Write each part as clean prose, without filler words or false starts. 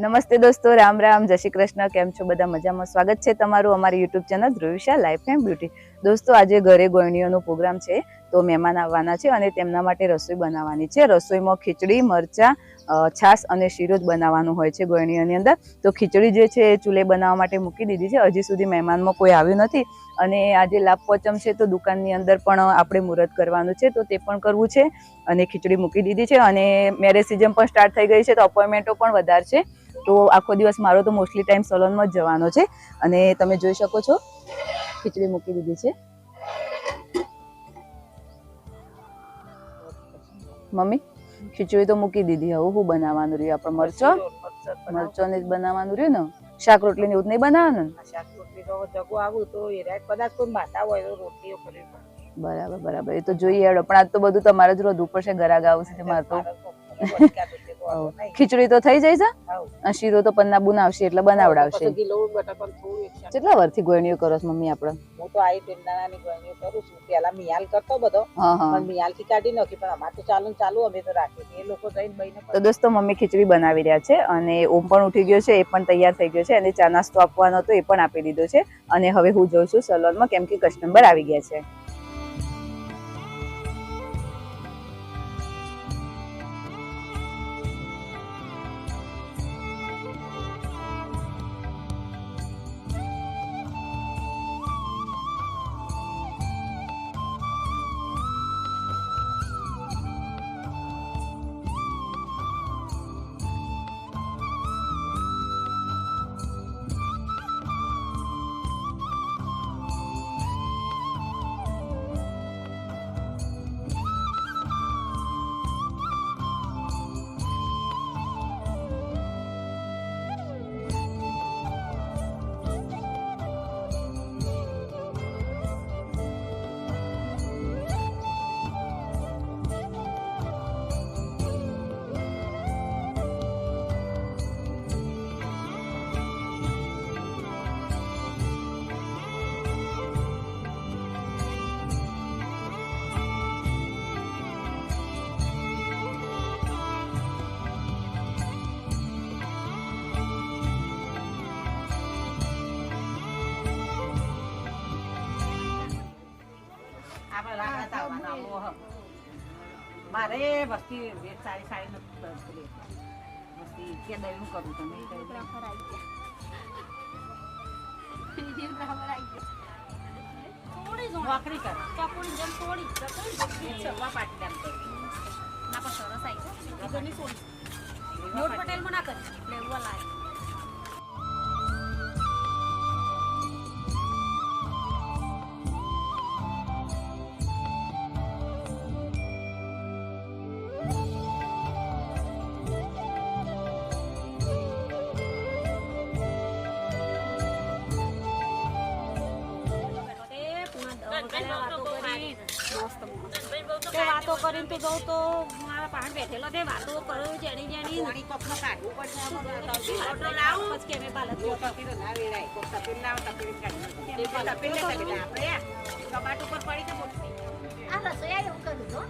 નમસ્તે દોસ્તો, રામ રામ, જય શ્રી કૃષ્ણ. કેમ છો બધા? મજામાં? સ્વાગત છે તમારું અમારી YouTube channel Dhruvisha life and beauty. દોસ્તો, આજે ઘરે ગોયણીઓનો પ્રોગ્રામ છે, તો મહેમાન આવવાના છે અને તેમના માટે રસોઈ બનાવવાની છે. રસોઈમાં ખીચડી, મરચાં, છાશ અને શીરો જ બનાવવાનું હોય છે ગોયણીઓની અંદર. તો ખીચડી જે છે એ ચૂલે બનાવવા માટે મૂકી દીધી છે. હજી સુધી મહેમાનમાં કોઈ આવ્યું નથી અને આજે લાભ પોચમ છે તો દુકાનની અંદર પણ આપણે મુહૂર્ત કરવાનું છે, તો તે પણ કરવું છે. અને ખીચડી મૂકી દીધી છે અને મેરેજ સિઝન પણ સ્ટાર્ટ થઈ ગઈ છે તો અપોઇન્ટમેન્ટો પણ વધારે છે. તો આખો દિવસ મારો તો મોસ્ટલી ટાઈમ સલોનમાં જ જવાનો છે. અને તમે જોઈ શકો છો ખીચડી મૂકી દીધી છે. મમ્મી, ખીચડી તો મૂકી દીધી. હવે શું બનાવવાનું રહ્યું? આપણે મરચો ને જ બનાવવાનું રહ્યું ને. શાક રોટલી ને એવું નહીં બનાવવાનું ને? શાક રોટલી તો જગો આવું તો એ રાત કદાચ કોઈ માતા હોય તો રોટલીઓ કરવી પડે. બરાબર બરાબર, એ તો જોઈએ હેડો. પણ આજ તો બધું તમારે જ રોધવું પડશે, ઘરાક આવશે છે મારે તો. ખીચડી તો થઈ જાય છે અને શીરો તો પન્ના બનાવશે એટલે બનાવડાવશે. કેટલા વર્ષથી ગોયણીઓ કરો છો મમ્મી? આપણે હું તો આઈ ટેન્ડાની ગોયણીઓ કરું છું. પેલા મિયાલ કરતો બધો, પણ મિયાલ થી કાઢી નાખી. પણ અમાર તો ચાલુ અમે તો રાખી. એ લોકો જઈને બઈને. તો દોસ્તો, મમ્મી ખીચડી બનાવી રહ્યા છે અને ઓમ પણ ઉઠી ગયો છે, એ પણ તૈયાર થઈ ગયો છે અને ચા નાસ્તો આપવાનો હતો એ પણ આપી દીધો છે. અને હવે હું જોઉં છું સલોનમાં, કેમ કે કસ્ટમર આવી ગયા છે. મારે વસ્તી સારી નથી વસ્તી કે દયનું કરું તમે નોકરી કરે ચકોડી જેમ થોડી પાટી ના પણ સરસ આવી નોટ પટેલમાં ના કરી એટલે એવું લાગે. વાતો કરીને તો જઉં તો મારા પાસે બેઠેલો તે વાતો કરો જેની જેની કપનો કાઢવું પડશે પછી કે પાલક કબાટ ઉપર પડી તો મોટી આ રસોઈ એવું કરું છો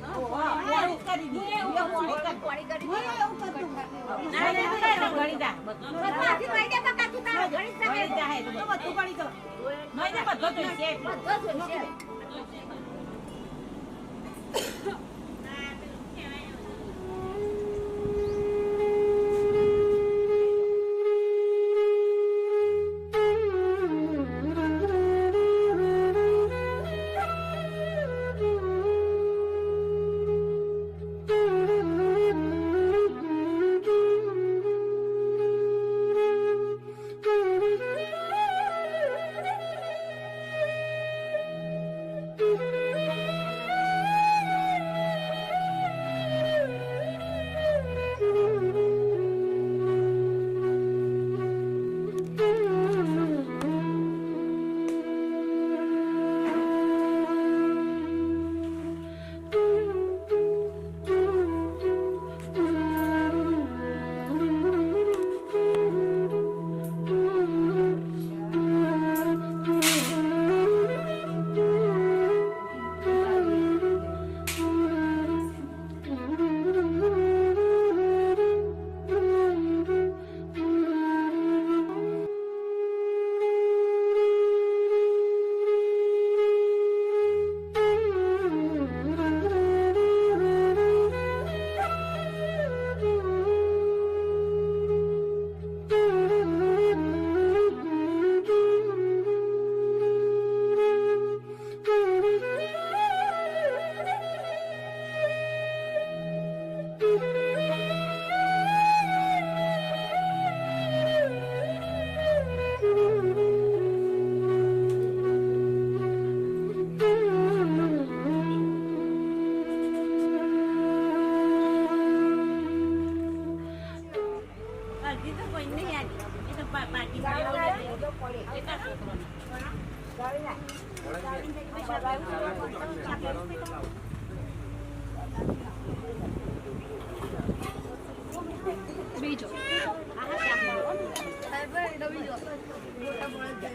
બીજો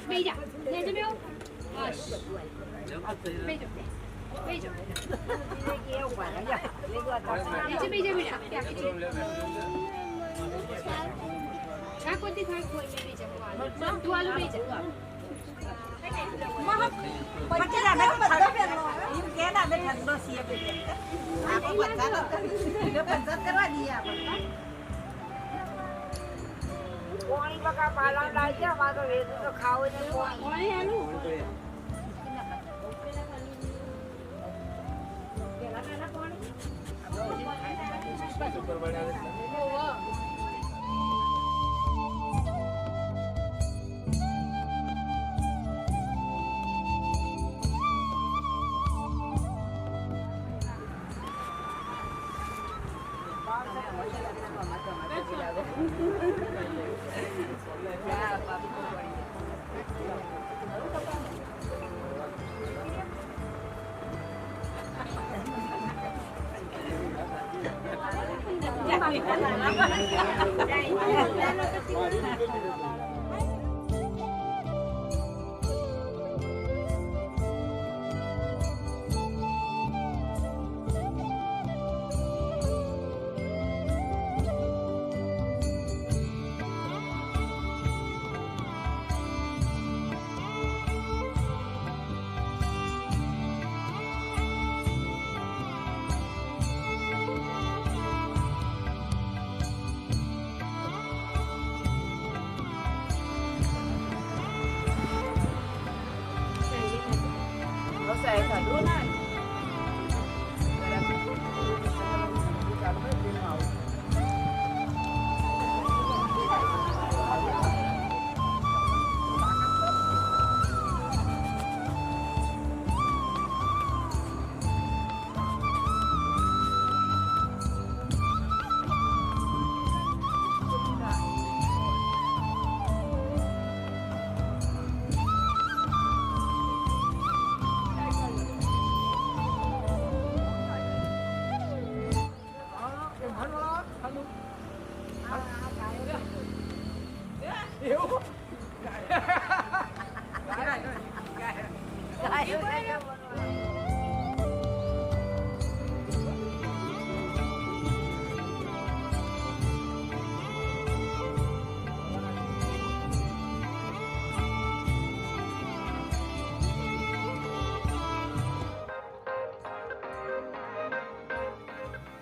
બીજા લેજો બેવ બસ બીજો બીજો નીચે બીજા બીજા આ કોતી થાય કોઈ બીજા તું આલુ બીજા પાણી બકા પાલા લાગી ગયા મારો વેદ તો ખાવ ને પાણી આલુ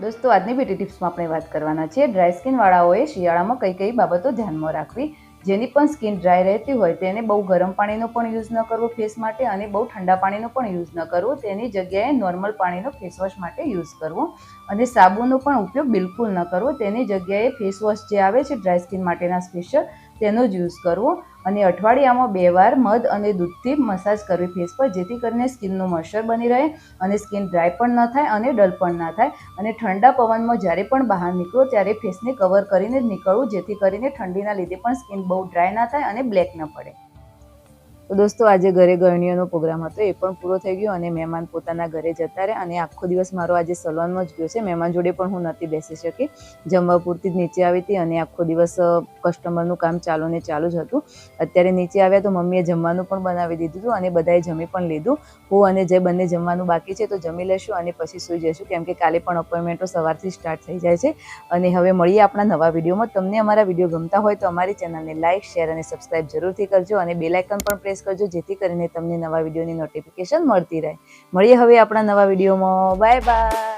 દોસ્તો આજની બ્યુટી ટિપ્સમાં આપણે વાત કરવાના છીએ ડ્રાય સ્કિન વાળાઓએ શિયાળામાં કઈ કઈ બાબતો ધ્યાનમાં રાખવી. જેની પણ સ્કિન ડ્રાય રહેતી હોય તેને બહુ ગરમ પાણીનો પણ યુઝ ન કરવો ફેસ માટે અને બહુ ઠંડા પાણીનો પણ યુઝ ન કરવો. તેની જગ્યાએ નોર્મલ પાણીનો ફેસ વોશ માટે યુઝ કરવો અને સાબુનો પણ ઉપયોગ બિલકુલ ન કરવો. તેની જગ્યાએ ફેસ વોશ જે આવે છે ડ્રાય સ્કિન માટેના સ્પેશિયલ તેનો જ યુઝ કરવો અને અઠવાડિયામાં 2 વાર મધ અને દૂધથી મસાજ કરવી ફેસ પર, જેથી કરીને સ્કિનનું મોઇશ્ચર બની રહે અને સ્કિન ડ્રાય પણ ન થાય અને ડલ પણ ના થાય. અને ઠંડા પવનમાં જ્યારે પણ બહાર નીકળો ત્યારે ફેસને કવર કરીને જ નીકળવું, જેથી કરીને ઠંડીના લીધે પણ સ્કિન બહુ ડ્રાય ના થાય અને બ્લેક ન પડે. તો દોસ્તો આજે ઘરે ગરણીઓનો પ્રોગ્રામ હતો એ પણ પૂરો થઈ ગયો અને મહેમાન પોતાના ઘરે જતા રહ્યા અને આખો દિવસ મારો આજે સલોનમાં જ ગયો છે. મહેમાન જોડે પણ હું નથી બેસી શકી, જમવા પૂરતી જ નીચે આવી હતી અને આખો દિવસ કસ્ટમરનું કામ ચાલુ ને ચાલુ જ હતું. અત્યારે નીચે આવ્યા તો મમ્મીએ જમવાનું પણ બનાવી દીધું હતું અને બધાએ જમી પણ લીધું. હું અને જે બંને જમવાનું બાકી છે તો જમી લેશું અને પછી સૂઈ જઈશું, કેમ કે કાલે પણ અપોઇન્ટમેન્ટો સવારથી સ્ટાર્ટ થઈ જાય છે. અને હવે મળીએ આપણા નવા વિડીયોમાં. તમને અમારા વિડીયો ગમતા હોય તો અમારી ચેનલને લાઇક, શેર અને સબસ્ક્રાઇબ જરૂરથી કરજો અને બેલ આઇકન પણ પ્રેસ કરજો, જેથી કરીને તમને નવા વિડીયોની નોટિફિકેશન મળતી રહે. મળીએ હવે આપણા નવા વિડીયોમાં. Bye bye.